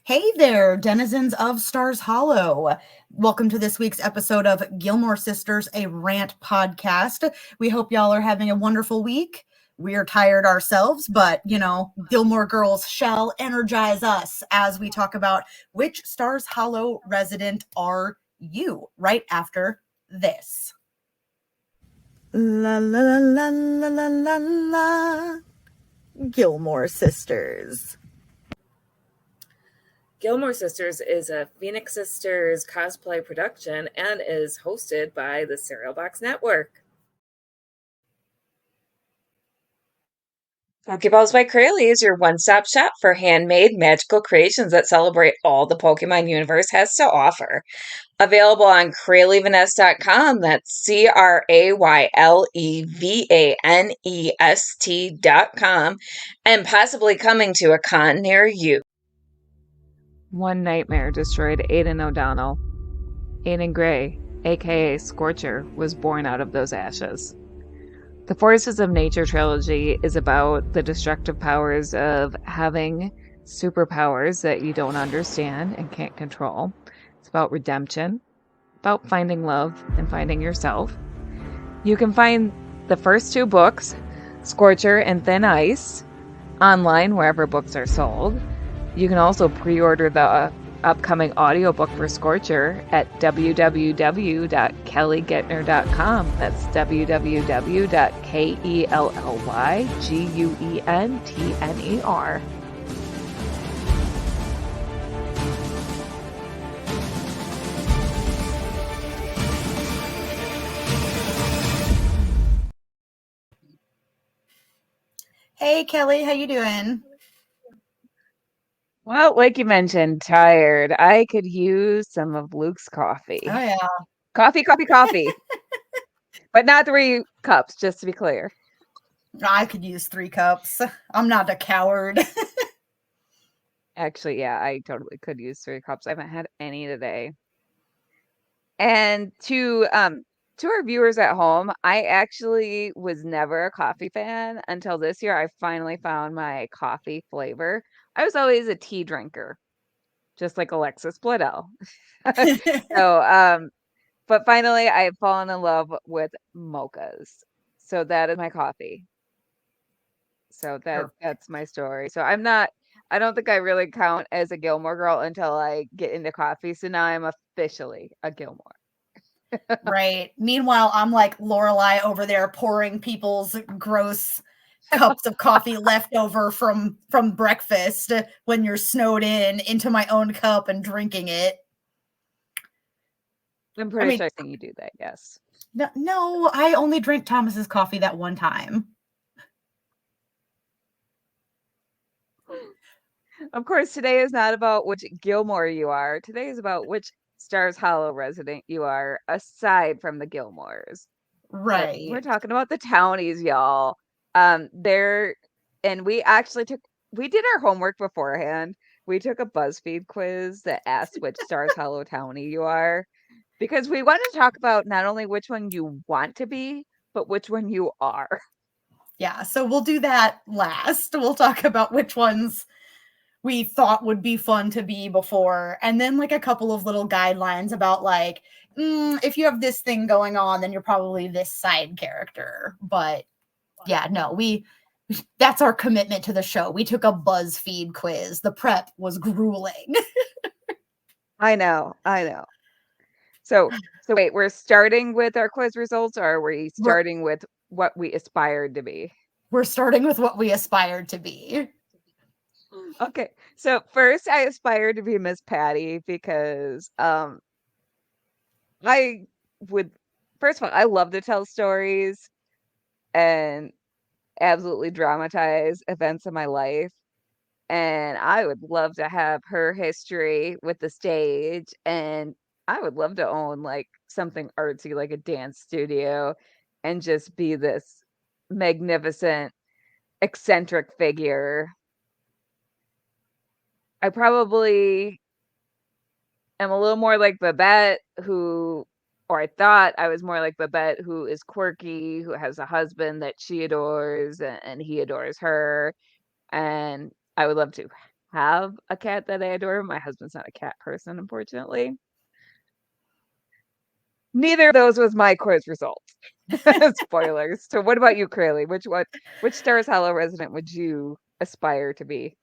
Hey there, denizens of Stars Hollow. Welcome to this week's episode of Gilmore Sisters, a Rant Podcast. We hope y'all are having a wonderful week. We're tired ourselves, but Gilmore Girls shall energize us as we talk about which Stars Hollow resident are you right after this. La la la la la la la. Gilmore Sisters. Gilmore Sisters is a Phoenix Sisters cosplay production and is hosted by the Cereal Box Network. Pokeballs by Crayle is your one-stop shop for handmade magical creations that celebrate all the Pokemon universe has to offer. Available on CraylevanEst.com, that's CraylevanEst.com, and possibly coming to a con near you. One nightmare destroyed Aidan O'Donnell. Aidan Gray, aka Scorcher, was born out of those ashes. The Forces of Nature trilogy is about the destructive powers of having superpowers that you don't understand and can't control. It's about redemption, about finding love and finding yourself. You can find the first two books, Scorcher and Thin Ice, online wherever books are sold. You can also pre-order the upcoming audiobook for Scorcher at www.kellygetner.com. That's www.KELLYGUENTNER. Hey Kelly, how you doing? Well, like you mentioned, tired. I could use some of Luke's coffee. Oh yeah. Coffee. But not 3 cups, just to be clear. I could use 3 cups. I'm not a coward. Actually, yeah, I totally could use 3 cups. I haven't had any today. And to our viewers at home, I actually was never a coffee fan until this year. I finally found my coffee flavor. I was always a tea drinker, just like Alexis Bledel. So, but finally, I have fallen in love with mochas. So that is my coffee. So that's my story. So I don't think I really count as a Gilmore girl until I get into coffee. So now I'm officially a Gilmore. Right. Meanwhile, I'm like Lorelai over there pouring people's gross cups of coffee left over from breakfast when you're snowed in into my own cup and drinking it. I'm pretty sure you do that, yes. No, I only drank Thomas's coffee that one time. Of course, today is not about which Gilmore you are. Today is about which Stars Hollow resident you are, aside from the Gilmores. Right. We're talking about the townies, y'all. And we actually we did our homework beforehand. We took a BuzzFeed quiz that asked which Stars Hollow townie you are, because we want to talk about not only which one you want to be, but which one you are. Yeah, so we'll do that last. We'll talk about which ones we thought would be fun to be before, and then like a couple of little guidelines about like, if you have this thing going on, then you're probably this side character. But yeah, no, that's our commitment to the show. We took a BuzzFeed quiz. The prep was grueling. I know. So wait, we're starting with our quiz results, or are we starting with what we aspired to be? We're starting with what we aspired to be. Okay, so first I aspired to be Miss Patty because I would, first of all, I love to tell stories and absolutely dramatize events in my life. And I would love to have her history with the stage, and I would love to own like something artsy like a dance studio and just be this magnificent, eccentric figure. I probably am a little more like Babette, or I thought I was more like Babette, who is quirky, who has a husband that she adores and he adores her. And I would love to have a cat that I adore. My husband's not a cat person, unfortunately. Neither of those was my quiz result. Spoilers. So what about you, Crayle? Which Stars Hollow resident would you aspire to be?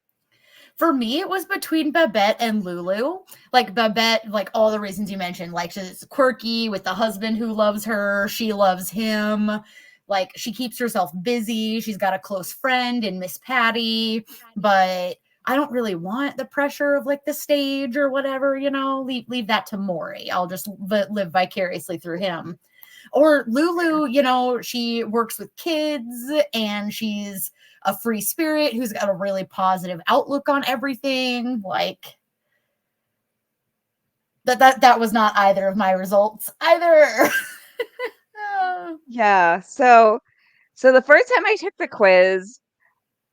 For me, it was between Babette and Lulu. Like Babette, like all the reasons you mentioned, like she's quirky with the husband who loves her, she loves him. Like she keeps herself busy. She's got a close friend in Miss Patty, but I don't really want the pressure of like the stage or whatever, leave that to Maury. I'll just live vicariously through him. Or Lulu, she works with kids and she's a free spirit who's got a really positive outlook on everything. Like that was not either of my results either. Yeah. So the first time I took the quiz,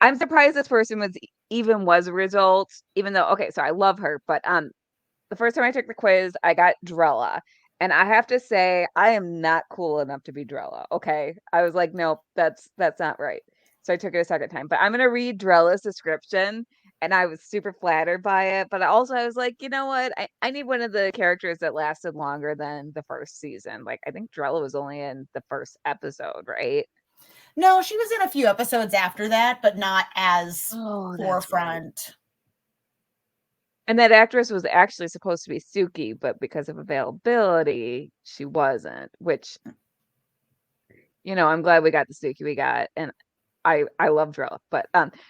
I'm surprised this person was a result, even though, okay, so I love her, but the first time I took the quiz, I got Drella. And I have to say, I am not cool enough to be Drella. Okay. I was like, nope, that's not right. So I took it a second time. But I'm gonna read Drella's description. And I was super flattered by it. But I was like, you know what? I need one of the characters that lasted longer than the first season. Like I think Drella was only in the first episode, right? No, she was in a few episodes after that, but not as forefront. Right. And that actress was actually supposed to be Suki, but because of availability, she wasn't, which, I'm glad we got the Suki we got. And I love Drella. But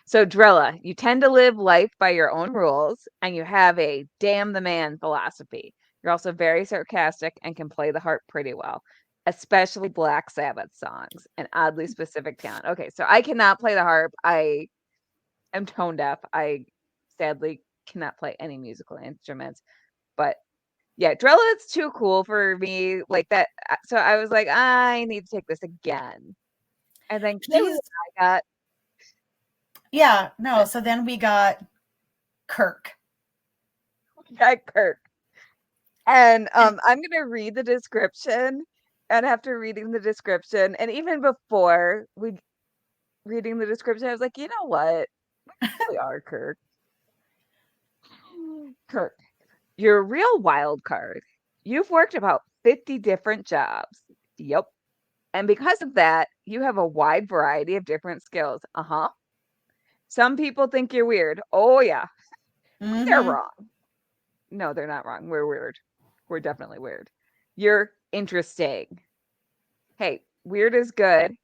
so Drella, you tend to live life by your own rules and you have a damn the man philosophy. You're also very sarcastic and can play the harp pretty well, especially Black Sabbath songs, an oddly specific talent. Okay, so I cannot play the harp. I am tone deaf. I sadly cannot play any musical instruments, but yeah, Drella is too cool for me like that. So I was like, I need to take this again. And then I got so then we got Kirk. And I'm gonna read the description, and after reading the description, and even before reading the description, I was like, you know what? We really are Kirk. Kirk, you're a real wild card. You've worked about 50 different jobs. Yep. And because of that, you have a wide variety of different skills. Uh-huh. Some people think you're weird. Oh, yeah. Mm-hmm. They're wrong. No, they're not wrong. We're weird. We're definitely weird. You're interesting. Hey, weird is good.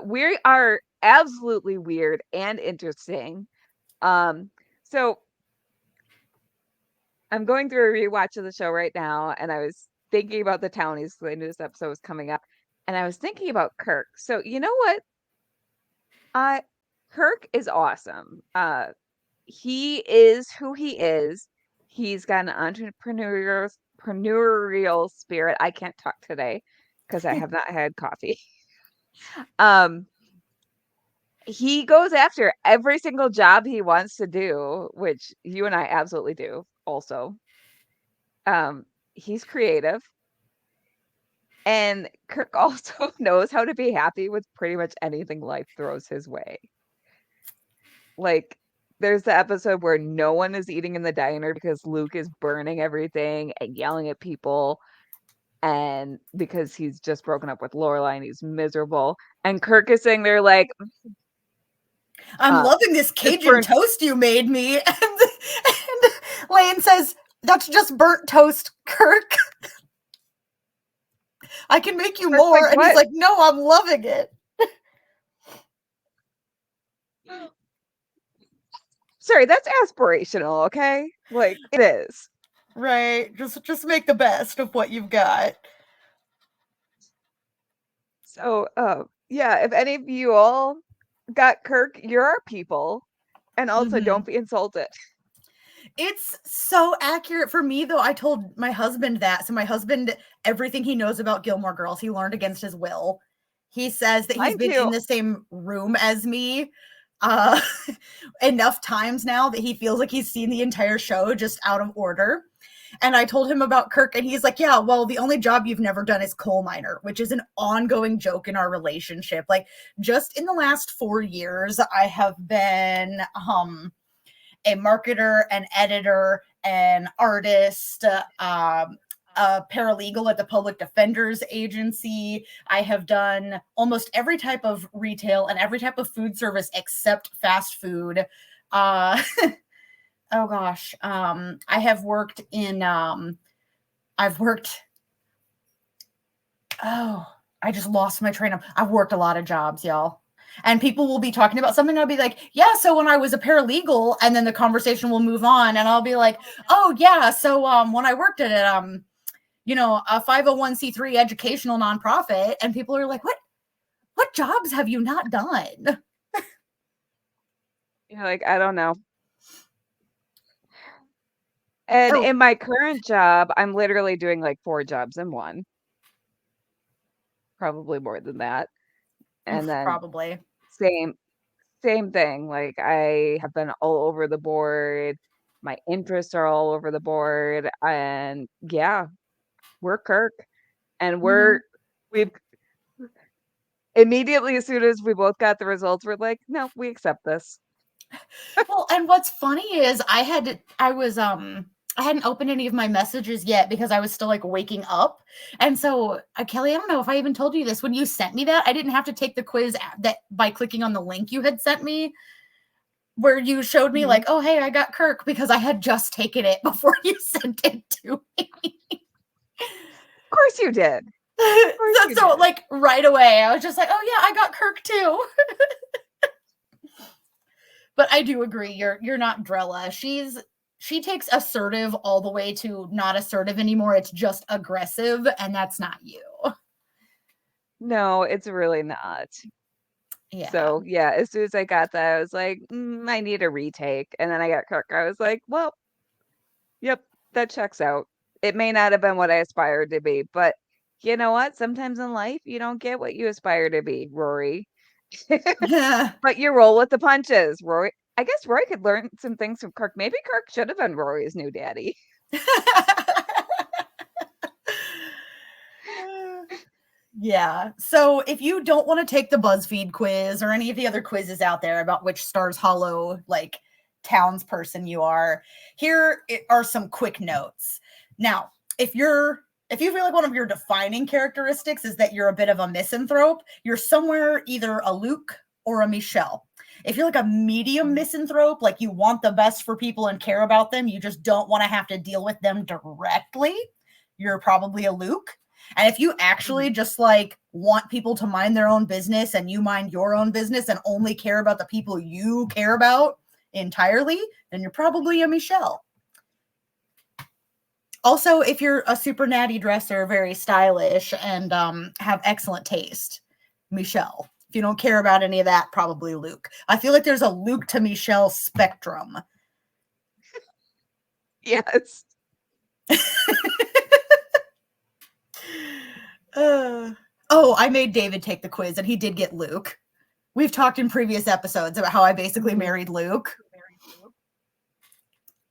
We are absolutely weird and interesting. So I'm going through a rewatch of the show right now, and I was thinking about the townies because I knew this episode was coming up, and I was thinking about Kirk. So you know what? Kirk is awesome. He is who he is. He's got an entrepreneurial spirit. I can't talk today because I have not had coffee. He goes after every single job he wants to do, which you and I absolutely do also. He's creative. And Kirk also knows how to be happy with pretty much anything life throws his way. Like, there's the episode where no one is eating in the diner because Luke is burning everything and yelling at people. And because he's just broken up with Lorelai and he's miserable. And Kirk is sitting there like, I'm loving this Cajun toast you made me. And Lane says, that's just burnt toast, Kirk. I can make you more. Like, and he's like, no, I'm loving it. Sorry, that's aspirational, okay? Like, it is. Right. Just make the best of what you've got. So, yeah, if any of you all got Kirk, you're our people. And also, don't be insulted. It's so accurate for me, though. I told my husband that. So my husband, everything he knows about Gilmore Girls, he learned against his will. He says that he's been in the same room as me enough times now that he feels like he's seen the entire show just out of order. And I told him about Kirk, and he's like, yeah, well, the only job you've never done is coal miner, which is an ongoing joke in our relationship. Like, just in the last 4 years, I have been a marketer, an editor, an artist, a paralegal at the public defender's agency. I have done almost every type of retail and every type of food service except fast food. Oh gosh. I have worked in, I've worked, I just lost my train of, I've worked a lot of jobs, y'all. And people will be talking about something. I'll be like, yeah, so when I was a paralegal, and then the conversation will move on. And I'll be like, oh yeah. So, when I worked at it, a 501c3 educational nonprofit, and people are like, what jobs have you not done? You're like, I don't know. And in my current job, I'm literally doing like 4 jobs in one. Probably more than that. And then probably same thing. Like I have been all over the board. My interests are all over the board. And yeah, we're Kirk. And we've immediately, as soon as we both got the results, we're like, no, we accept this. Well, and what's funny is I hadn't opened any of my messages yet because I was still like waking up. And so, Kelly, I don't know if I even told you this. When you sent me that, I didn't have to take the quiz that by clicking on the link you had sent me, where you showed me like, oh, hey, I got Kirk, because I had just taken it before you sent it to me. Of course you did. So like right away, I was just like, oh yeah, I got Kirk too. But I do agree, you're not Drella. She takes assertive all the way to not assertive anymore. It's just aggressive, and that's not you. No, it's really not. Yeah. So yeah, as soon as I got that, I was like, I need a retake. And then I got Kirk. I was like, well, yep, that checks out. It may not have been what I aspired to be, but you know what? Sometimes in life, you don't get what you aspire to be, Rory. But you roll with the punches, Rory. I guess Rory could learn some things from Kirk. Maybe Kirk should have been Rory's new daddy. Yeah. So if you don't want to take the BuzzFeed quiz or any of the other quizzes out there about which Stars Hollow like townsperson you are, here are some quick notes. Now, if you feel like one of your defining characteristics is that you're a bit of a misanthrope, you're somewhere either a Luke or a Michelle. If you're like a medium misanthrope, like you want the best for people and care about them, you just don't want to have to deal with them directly, you're probably a Luke. And if you actually just like want people to mind their own business and you mind your own business and only care about the people you care about entirely, then you're probably a Michelle. Also, if you're a super natty dresser, very stylish, and have excellent taste, Michelle. If you don't care about any of that, probably Luke. I feel like there's a Luke to Michelle spectrum. Yes. I made David take the quiz, and he did get Luke. We've talked in previous episodes about how I basically married Luke.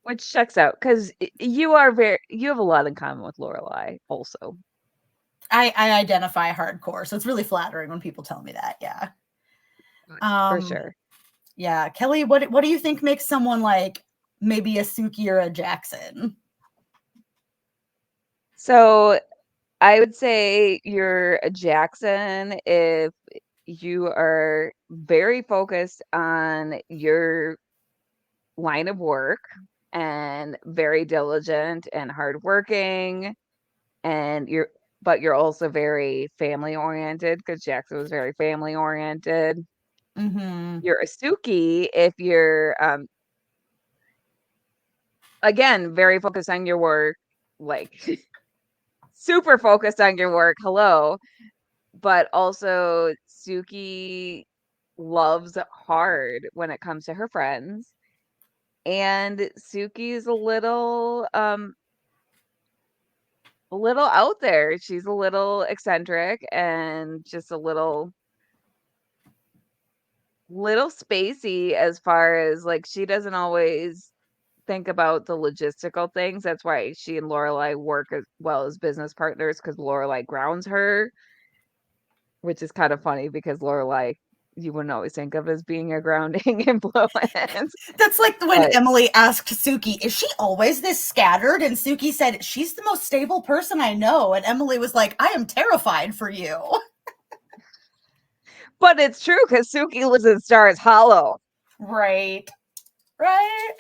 Which checks out, because you have a lot in common with Lorelai also. I identify hardcore, so it's really flattering when people tell me that. Yeah. For sure. Yeah. Kelly, what do you think makes someone like maybe a Suki or a Jackson? So I would say you're a Jackson if you are very focused on your line of work and very diligent and hardworking, and but you're also very family oriented, because Jackson was very family oriented. Mm-hmm. You're a Suki if you're again very focused on your work, like super focused on your work. Hello. But also Suki loves hard when it comes to her friends. And Suki's a little out there. She's a little eccentric and just a little spacey, as far as like she doesn't always think about the logistical things. That's why she and Lorelai work as well as business partners, because Lorelai grounds her, which is kind of funny because Lorelai you wouldn't always think of as being a grounding influence. That's like when But Emily asked Suki, is she always this scattered? And Suki said, she's the most stable person I know. And Emily was like, I am terrified for you. but it's true because Suki lives in Stars Hollow. Right. Right.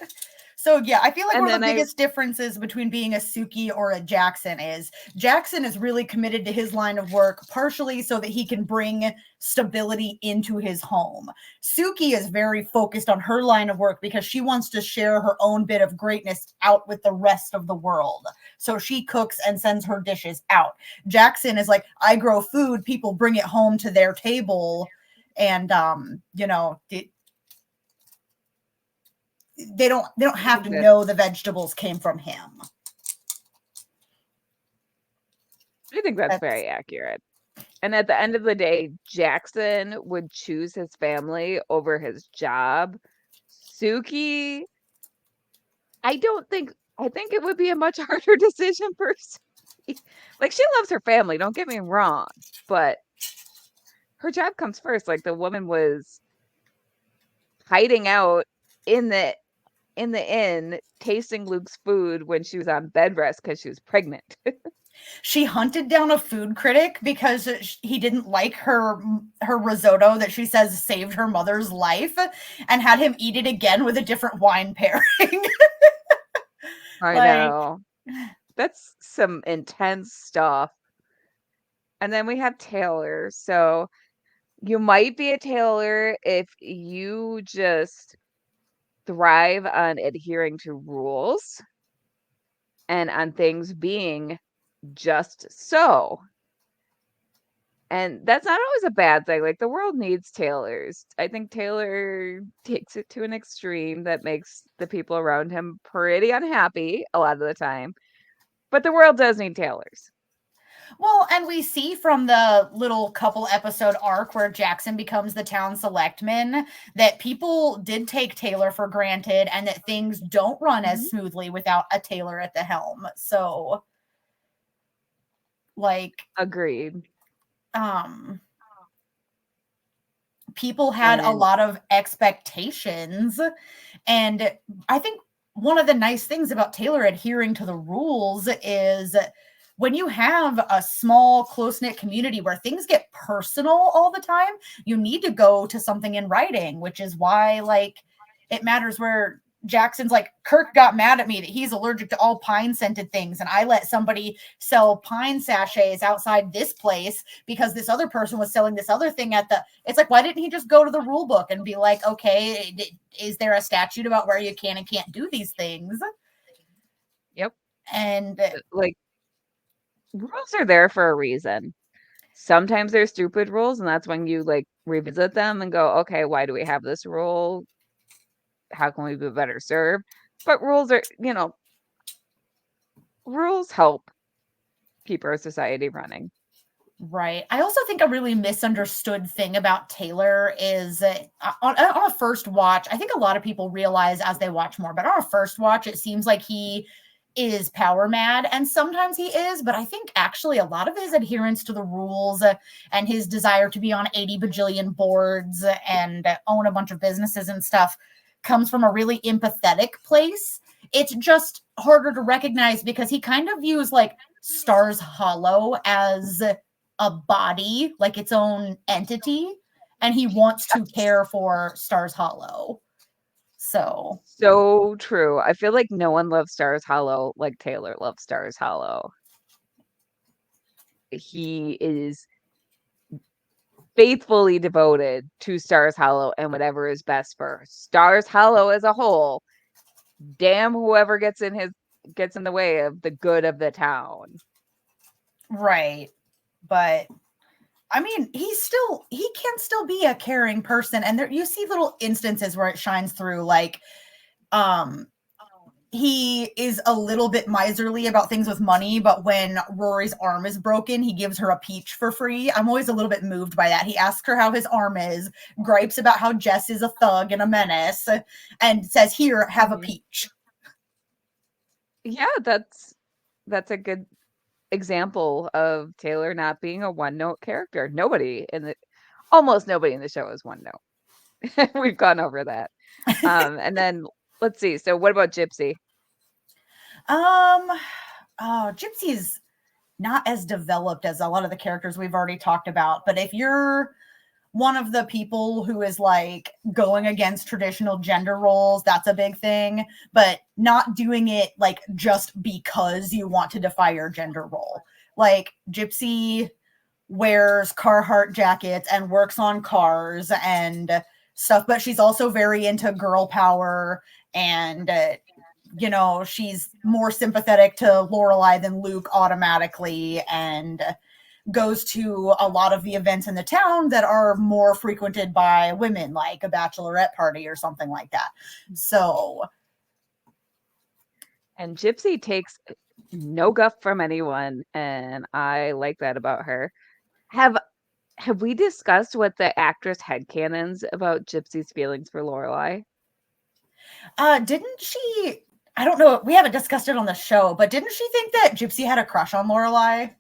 So yeah, I feel like And one of the then biggest differences between being a Suki or a Jackson is Jackson is really committed to his line of work, partially so that he can bring stability into his home. Suki is very focused on her line of work because she wants to share her own bit of greatness out with the rest of the world. So she cooks and sends her dishes out. Jackson is like, I grow food, people bring it home to their table, and you know, they don't have to know the vegetables came from him. I think that's very accurate. And at the end of the day, Jackson would choose his family over his job. Suki, I think it would be a much harder decision for Suki. Like, she loves her family, don't get me wrong, but her job comes first. Like, the woman was hiding out in the inn, tasting Luke's food when she was on bed rest because she was pregnant. She hunted down a food critic because he didn't like her risotto that she says saved her mother's life, and had him eat it again with a different wine pairing. I know. That's some intense stuff. And then we have Taylor. So you might be a Taylor if you just thrive on adhering to rules and on things being just so. And that's not always a bad thing. Like, the world needs Taylors. I think Taylor takes it to an extreme that makes the people around him pretty unhappy a lot of the time. But the world does need Taylors. Well, and we see from the little couple episode arc where Jackson becomes the town selectman that people did take Taylor for granted, and that things don't run as smoothly without a Taylor at the helm. So, like, agreed. People had a lot of expectations, and I think one of the nice things about Taylor adhering to the rules is when you have a small, close-knit community where things get personal all the time, you need to go to something in writing, which is why, like, it matters where Jackson's like, Kirk got mad at me that he's allergic to all pine-scented things, and I let somebody sell pine sachets outside this place because this other person was selling this other thing at the... It's like, why didn't he just go to the rule book and be like, okay, is there a statute about where you can and can't do these things? Yep. And, like, rules are there for a reason. Sometimes they're stupid rules, and that's when you, like, revisit them and go, okay, why do we have this rule? How can we be better served? But rules are, rules help keep our society running. Right. I also think a really misunderstood thing about Taylor is on a first watch, I think a lot of people realize as they watch more, but on a first watch, it seems like he is power mad, and sometimes he is, but I think actually a lot of his adherence to the rules and his desire to be on 80 bajillion boards and own a bunch of businesses and stuff comes from a really empathetic place. It's just harder to recognize because he kind of views like Stars Hollow as a body, like its own entity, and he wants to care for Stars Hollow. So true. I feel like no one loves Stars Hollow like Taylor loves Stars Hollow. He is faithfully devoted to Stars Hollow and whatever is best for Stars Hollow as a whole. Damn whoever gets in the way of the good of the town. Right. But I mean, he can still be a caring person, and there you see little instances where it shines through, like he is a little bit miserly about things with money, but when Rory's arm is broken, he gives her a peach for free. I'm always a little bit moved by that. He asks her how his arm is, gripes about how Jess is a thug and a menace, and says, "Here, have a peach." Yeah, that's a good example of Taylor not being a one-note character. Nobody Almost nobody in the show is one note. We've gone over that. And then let's see. So what about Gypsy? Oh, Gypsy's not as developed as a lot of the characters we've already talked about. But if you're one of the people who is like going against traditional gender roles, that's a big thing, but not doing it like just because you want to defy your gender role. Like Gypsy wears Carhartt jackets and works on cars and stuff, but she's also very into girl power and she's more sympathetic to Lorelai than Luke automatically, and goes to a lot of the events in the town that are more frequented by women, like a bachelorette party or something like that. So, and Gypsy takes no guff from anyone, and I like that about her. Have we discussed what the actress headcanons about Gypsy's feelings for Lorelai? didn't she? I don't know. We haven't discussed it on the show, but didn't she think that Gypsy had a crush on Lorelai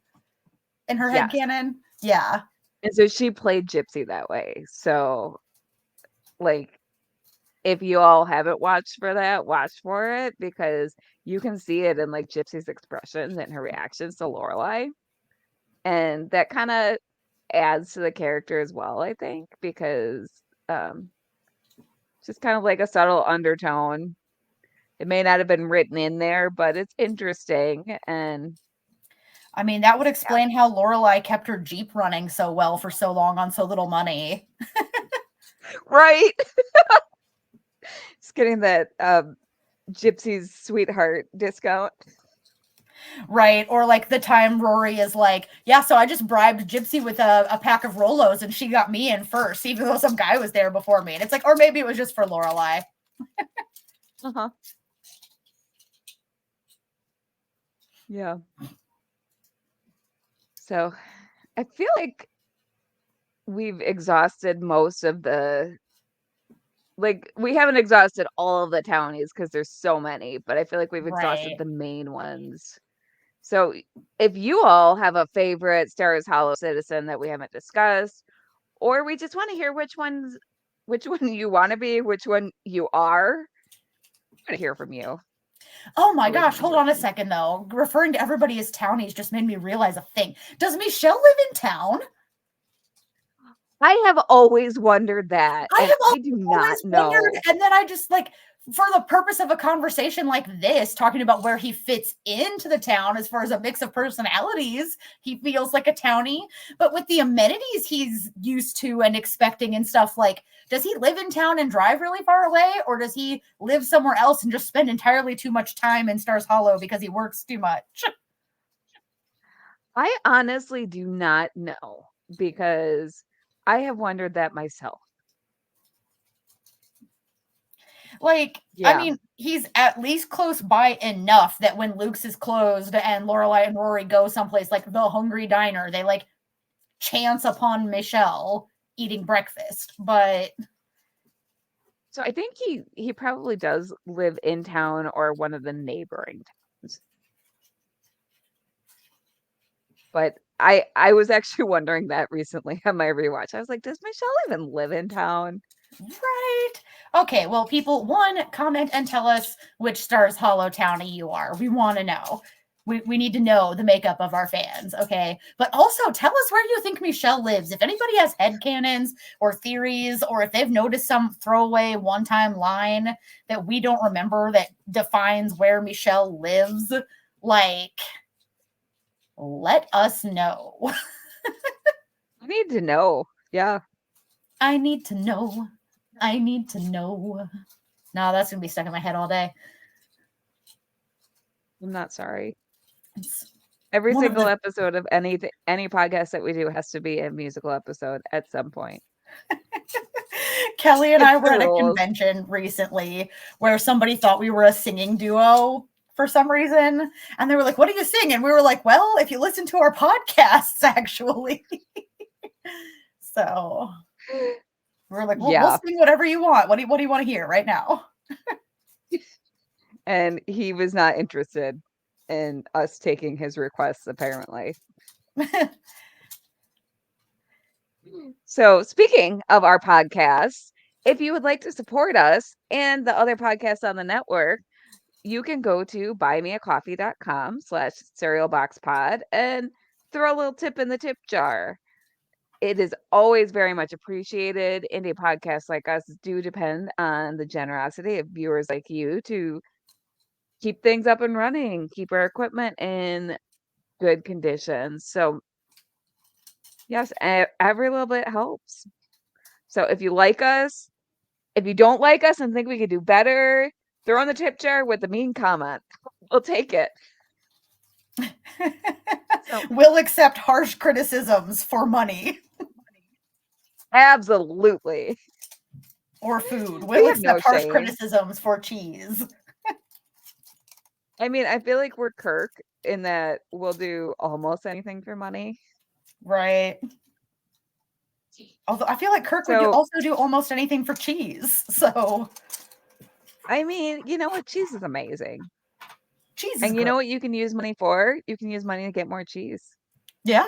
in her headcanon? Yeah. And so she played Gypsy that way. So, like, if you all haven't watched for that, watch for it, because you can see it in like Gypsy's expressions and her reactions to Lorelai. And that kind of adds to the character as well, I think, because just kind of like a subtle undertone. It may not have been written in there, but it's interesting. And I mean, that would explain how Lorelai kept her Jeep running so well for so long on so little money. Right. Just getting that Gypsy's sweetheart discount. Right. Or like the time Rory is like, yeah, so I just bribed Gypsy with a pack of Rolos and she got me in first, even though some guy was there before me. And it's like, or maybe it was just for Lorelai. Uh-huh. Yeah. So I feel like we've exhausted most of the, like, we haven't exhausted all of the townies because there's so many, but I feel like we've exhausted the main ones. So if you all have a favorite Stars Hollow citizen that we haven't discussed, or we just want to hear which one you want to be, which one you are, I want to hear from you. Oh my gosh, hold on a second though. Referring to everybody as townies just made me realize a thing. Does Michelle live in town? I have always wondered that. I do not know. And then I just like, for the purpose of a conversation like this, talking about where he fits into the town as far as a mix of personalities, he feels like a townie. But with the amenities he's used to and expecting and stuff, like, does he live in town and drive really far away? Or does he live somewhere else and just spend entirely too much time in Stars Hollow because he works too much? I honestly do not know, because I have wondered that myself. Like, I mean, he's at least close by enough that when Luke's is closed and Lorelai and Rory go someplace like the Hungry Diner, they like chance upon Michelle eating breakfast. But so I think he probably does live in town or one of the neighboring towns. But I was actually wondering that recently on my rewatch. I was like, does Michelle even live in town? Right. Okay, well, people, one, comment and tell us which Stars Hollow townie you are. We want to know. We need to know the makeup of our fans, okay? But also tell us where you think Michelle lives. If anybody has headcanons or theories, or if they've noticed some throwaway one-time line that we don't remember that defines where Michelle lives, like, let us know. I need to know. Yeah. I need to know. I need to know. No, that's going to be stuck in my head all day. I'm not sorry. Every single episode of any podcast that we do has to be a musical episode at some point. Kelly and I were at a convention recently where somebody thought we were a singing duo for some reason. And they were like, what do you sing? And we were like, well, if you listen to our podcasts, actually. So we're like, well, we'll sing whatever you want. What do you want to hear right now? And he was not interested in us taking his requests, apparently. So, speaking of our podcast, if you would like to support us and the other podcasts on the network, you can go to buymeacoffee.com/cerealboxpod and throw a little tip in the tip jar. It is always very much appreciated. Indie podcasts like us do depend on the generosity of viewers like you to keep things up and running, keep our equipment in good condition. So, yes, every little bit helps. So, if you like us, if you don't like us and think we could do better, throw in the tip jar with the mean comment. We'll take it. So, We'll accept harsh criticisms for money absolutely. or food. We We'll have no accept harsh shame. criticisms for cheese. I mean, I feel like we're Kirk in that we'll do almost anything for money. Right. Although I feel like Kirk would So, also do almost anything for cheese. So I mean, you know what? Cheese is amazing. cheese is And you great. know what you can use money for? You can use money to get more cheese. Yeah.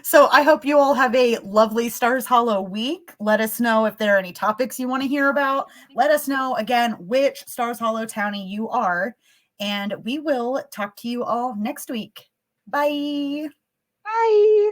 So I hope you all have a lovely Stars Hollow week. Let us know if there are any topics you want to hear about. Let us know again which Stars Hollow townie you are. And we will talk to you all next week. Bye. Bye.